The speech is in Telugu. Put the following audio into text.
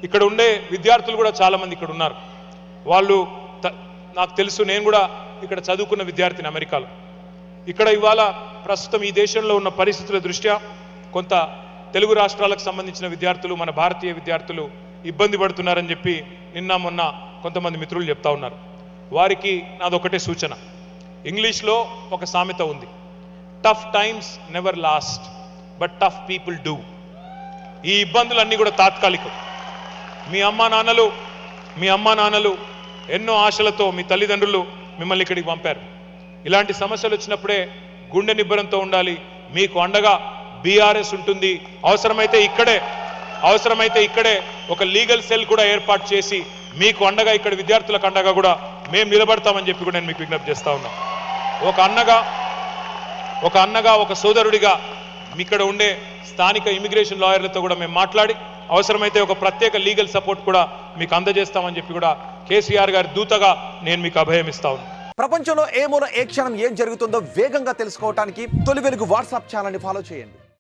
ఇక్కడ ఉండే విద్యార్థులు కూడా చాలామంది ఇక్కడ ఉన్నారు. వాళ్ళు నాకు తెలుసు, నేను కూడా ఇక్కడ చదువుకున్న విద్యార్థిని అమెరికాలో. ఇక్కడ ఇవాళ ప్రస్తుతం ఈ దేశంలో ఉన్న పరిస్థితుల దృష్ట్యా కొంత తెలుగు రాష్ట్రాలకు సంబంధించిన విద్యార్థులు, మన భారతీయ విద్యార్థులు ఇబ్బంది పడుతున్నారని చెప్పి నిన్న మొన్న కొంతమంది మిత్రులు చెప్తా ఉన్నారు. వారికి నాదొకటే సూచన. ఇంగ్లీష్లో ఒక సామెత ఉంది, tough times never lost but tough people do. ఈ ఇబ్బందులన్నీ కూడా తాత్కాలికం. మీ అమ్మా నాన్నలు ఎన్నో ఆశలతో మీ తల్లిదండ్రులు మిమ్మల్ని ఇక్కడికి పంపారు. ఇలాంటి సమస్యలు వచ్చినప్పుడే గుండె నిబ్బరంతో ఉండాలి. మీకు అండగా బీఆర్ఎస్ ఉంటుంది. అవసరమైతే ఇక్కడే ఒక లీగల్ సెల్ కూడా ఏర్పాటు చేసి మీకు అండగా, ఇక్కడ విద్యార్థులకు అండగా కూడా మేము నిలబడతామని చెప్పి కూడా నేను మీకు విజ్ఞప్తి చేస్తా ఉన్నా. ఒక అన్నగా ఒక సోదరుడిగా ఇక్కడ ఉండే స్థానిక ఇమిగ్రేషన్ లాయర్లతో కూడా మేము మాట్లాడి అవసరమైతే ఒక ప్రత్యేక లీగల్ సపోర్ట్ కూడా మీకు అందజేస్తామని చెప్పి కూడా కేసీఆర్ గారి దూతగా నేను మీకు అభయం ఇస్తా ఉన్నాను. ప్రపంచంలో ఏ మూల ఏ క్షణం ఏం జరుగుతుందో వేగంగా తెలుసుకోవడానికి తొలి వెలుగు వాట్సాప్ ఛానల్ని ఫాలో చేయండి.